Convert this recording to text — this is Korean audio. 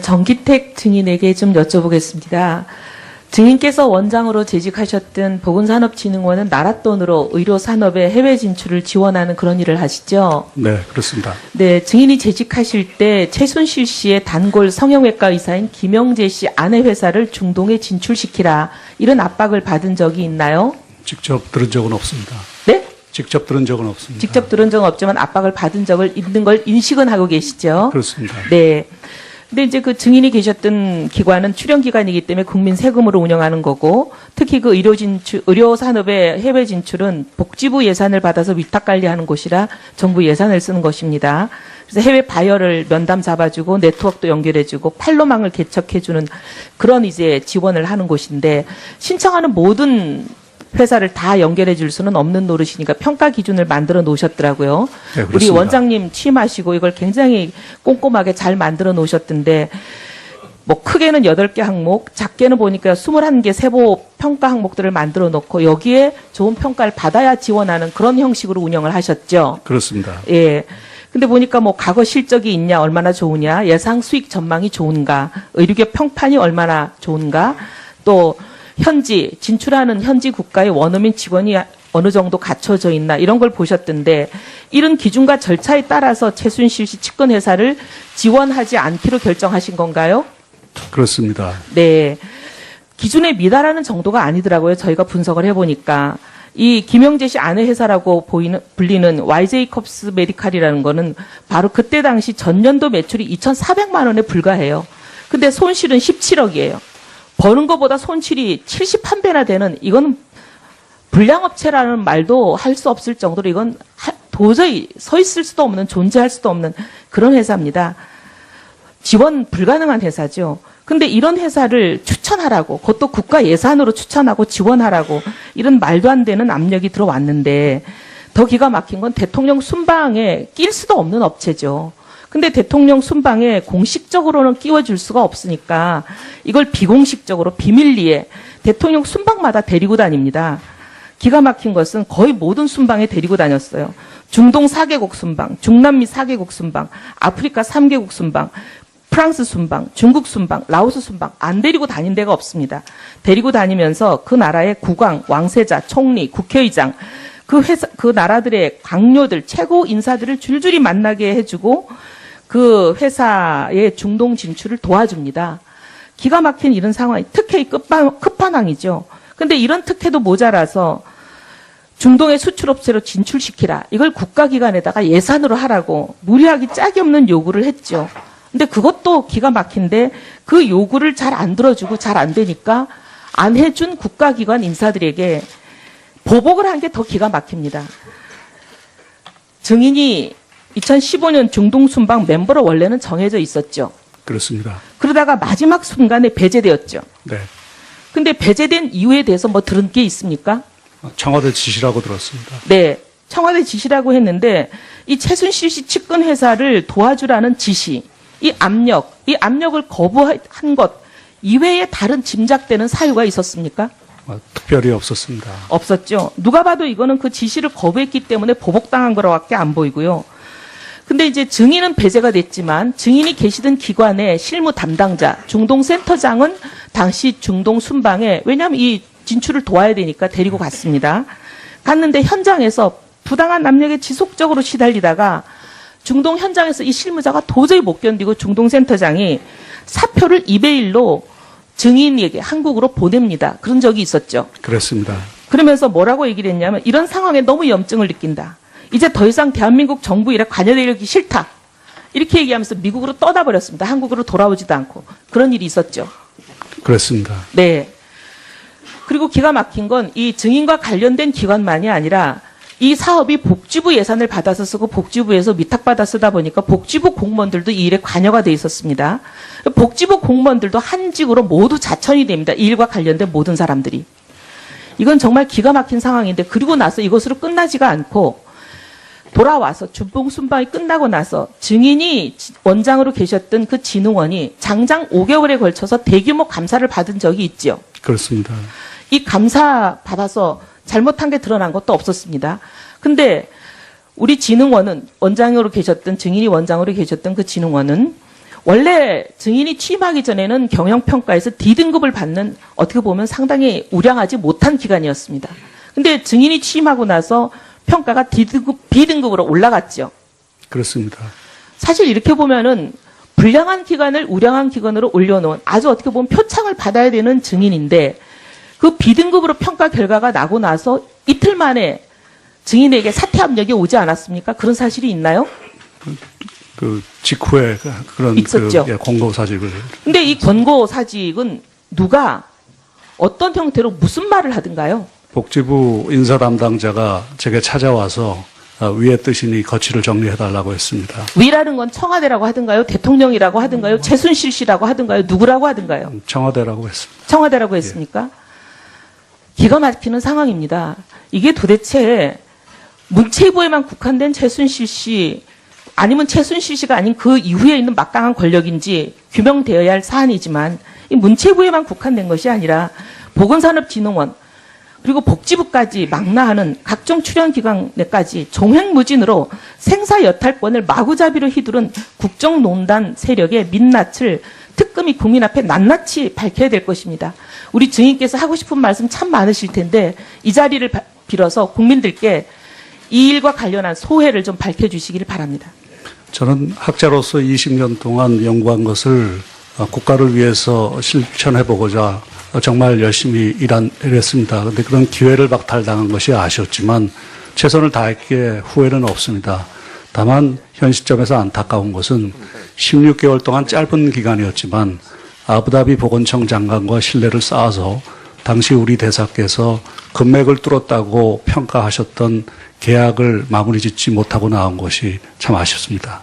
정기택 증인에게 좀 여쭤보겠습니다. 증인께서 원장으로 재직하셨던 보건산업진흥원은 나라 돈으로 의료산업의 해외 진출을 지원하는 그런 일을 하시죠? 네, 그렇습니다. 네, 증인이 재직하실 때 최순실 씨의 단골 성형외과 의사인 김영재 씨 아내 회사를 중동에 진출시키라 이런 압박을 받은 적이 있나요? 직접 들은 적은 없습니다. 네? 직접 들은 적은 없습니다. 직접 들은 적은 없지만 압박을 받은 적을 있는 걸 인식은 하고 계시죠? 그렇습니다. 네. 근데 이제 그 증인이 계셨던 기관은 출연기관이기 때문에 국민 세금으로 운영하는 거고, 특히 그 의료 산업의 해외 진출은 복지부 예산을 받아서 위탁 관리하는 곳이라 정부 예산을 쓰는 것입니다. 그래서 해외 바이어를 면담 잡아주고 네트워크도 연결해주고 판로망을 개척해주는 그런 이제 지원을 하는 곳인데, 신청하는 모든 회사를 다 연결해 줄 수는 없는 노릇이니까 평가 기준을 만들어 놓으셨더라고요. 네, 우리 그렇습니다. 원장님 취임하시고 이걸 굉장히 꼼꼼하게 잘 만들어 놓으셨던데, 뭐 크게는 8개 항목, 작게는 보니까 21개 세부 평가 항목들을 만들어 놓고 여기에 좋은 평가를 받아야 지원하는 그런 형식으로 운영을 하셨죠. 그렇습니다. 예. 근데 보니까 뭐 과거 실적이 있냐, 얼마나 좋으냐, 예상 수익 전망이 좋은가, 의료계 평판이 얼마나 좋은가, 또 진출하는 현지 국가의 원어민 직원이 어느 정도 갖춰져 있나 이런 걸 보셨던데, 이런 기준과 절차에 따라서 최순실 씨 측근 회사를 지원하지 않기로 결정하신 건가요? 그렇습니다. 네. 기준에 미달하는 정도가 아니더라고요. 저희가 분석을 해보니까. 이 김영재 씨 아내 회사라고 불리는 YJ컵스 메디칼이라는 거는 바로 그때 당시 전년도 매출이 2,400만 원에 불과해요. 근데 손실은 17억이에요. 버는 것보다 손실이 71배나 되는, 이건 불량업체라는 말도 할 수 없을 정도로 이건 도저히 서 있을 수도 없는, 존재할 수도 없는 그런 회사입니다. 지원 불가능한 회사죠. 근데 이런 회사를 추천하라고, 그것도 국가 예산으로 추천하고 지원하라고, 이런 말도 안 되는 압력이 들어왔는데, 더 기가 막힌 건 대통령 순방에 낄 수도 없는 업체죠. 근데 대통령 순방에 공식적으로는 끼워줄 수가 없으니까 이걸 비공식적으로 비밀리에 대통령 순방마다 데리고 다닙니다. 기가 막힌 것은 거의 모든 순방에 데리고 다녔어요. 중동 4개국 순방, 중남미 4개국 순방, 아프리카 3개국 순방, 프랑스 순방, 중국 순방, 라오스 순방, 안 데리고 다닌 데가 없습니다. 데리고 다니면서 그 나라의 국왕, 왕세자, 총리, 국회의장, 그 나라들의 강요들, 최고 인사들을 줄줄이 만나게 해주고 그 회사의 중동 진출을 도와줍니다. 기가 막힌 이런 상황이 특혜의 끝판왕이죠. 근데 이런 특혜도 모자라서 중동의 수출업체로 진출시키라, 이걸 국가기관에다가 예산으로 하라고 무리하기 짝이 없는 요구를 했죠. 근데 그것도 기가 막힌데 그 요구를 잘 안 들어주고 잘 안 되니까 안 해준 국가기관 인사들에게 보복을 한 게 더 기가 막힙니다. 증인이 2015년 중동 순방 멤버로 원래는 정해져 있었죠. 그렇습니다. 그러다가 마지막 순간에 배제되었죠. 네. 근데 배제된 이유에 대해서 뭐 들은 게 있습니까? 청와대 지시라고 들었습니다. 네. 청와대 지시라고 했는데 이 최순실 씨 측근 회사를 도와주라는 지시, 이 압력을 거부한 것 이외에 다른 짐작되는 사유가 있었습니까? 특별히 없었습니다. 없었죠. 누가 봐도 이거는 그 지시를 거부했기 때문에 보복당한 거라고밖에 안 보이고요. 근데 이제 증인은 배제가 됐지만 증인이 계시던 기관의 실무 담당자, 중동센터장은 당시 중동 순방에, 왜냐하면 이 진출을 도와야 되니까 데리고 갔습니다. 갔는데 현장에서 부당한 압력에 지속적으로 시달리다가 중동 현장에서 이 실무자가 도저히 못 견디고 중동센터장이 사표를 이메일로 증인에게 한국으로 보냅니다. 그런 적이 있었죠. 그렇습니다. 그러면서 뭐라고 얘기를 했냐면, 이런 상황에 너무 염증을 느낀다. 이제 더 이상 대한민국 정부 일에 관여되기 싫다. 이렇게 얘기하면서 미국으로 떠나버렸습니다. 한국으로 돌아오지도 않고. 그런 일이 있었죠. 그렇습니다. 네. 그리고 기가 막힌 건 이 증인과 관련된 기관만이 아니라 이 사업이 복지부 예산을 받아서 쓰고 복지부에서 위탁받아 쓰다 보니까 복지부 공무원들도 이 일에 관여가 돼 있었습니다. 복지부 공무원들도 한직으로 모두 자천이 됩니다. 이 일과 관련된 모든 사람들이. 이건 정말 기가 막힌 상황인데, 그리고 나서 이것으로 끝나지가 않고 돌아와서 중동 순방이 끝나고 나서 증인이 원장으로 계셨던 그 진흥원이 장장 5개월에 걸쳐서 대규모 감사를 받은 적이 있죠. 그렇습니다. 이 감사 받아서 잘못한 게 드러난 것도 없었습니다. 근데 우리 진흥원은 증인이 원장으로 계셨던 그 진흥원은 원래 증인이 취임하기 전에는 경영평가에서 D등급을 받는 어떻게 보면 상당히 우량하지 못한 기관이었습니다. 근데 증인이 취임하고 나서 평가가 B등급으로 올라갔죠. 그렇습니다. 사실 이렇게 보면은 불량한 기관을 우량한 기관으로 올려놓은 아주 어떻게 보면 표창을 받아야 되는 증인인데 그 B등급으로 평가 결과가 나고 나서 이틀 만에 증인에게 사퇴 압력이 오지 않았습니까? 그런 사실이 있나요? 그 직후에 그런 있었죠. 권고사직을. 근데 이 권고사직은 누가 어떤 형태로 무슨 말을 하든가요? 복지부 인사 담당자가 제게 찾아와서 위의 뜻이니 거취를 정리해달라고 했습니다. 위라는 건 청와대라고 하든가요? 대통령이라고 하든가요? 최순실 씨라고 하든가요? 누구라고 하든가요? 청와대라고 했습니다. 청와대라고 했습니까? 기가 막히는 상황입니다. 이게 도대체 문체부에만 국한된 최순실 씨 아니면 최순실 씨가 아닌 그 이후에 있는 막강한 권력인지 규명되어야 할 사안이지만 이 문체부에만 국한된 것이 아니라 보건산업진흥원 그리고 복지부까지 망라하는 각종 출연기관에까지 종횡무진으로 생사여탈권을 마구잡이로 휘두른 국정농단 세력의 민낯을 특검이 국민 앞에 낱낱이 밝혀야 될 것입니다. 우리 증인께서 하고 싶은 말씀 참 많으실 텐데 이 자리를 빌어서 국민들께 이 일과 관련한 소회를 좀 밝혀주시기를 바랍니다. 저는 학자로서 20년 동안 연구한 것을 국가를 위해서 실천해보고자 정말 열심히 일했습니다. 그런데 그런 기회를 박탈당한 것이 아쉬웠지만 최선을 다했기에 후회는 없습니다. 다만 현 시점에서 안타까운 것은 16개월 동안 짧은 기간이었지만 아부다비 보건청 장관과 신뢰를 쌓아서 당시 우리 대사께서 금맥을 뚫었다고 평가하셨던 계약을 마무리 짓지 못하고 나온 것이 참 아쉽습니다.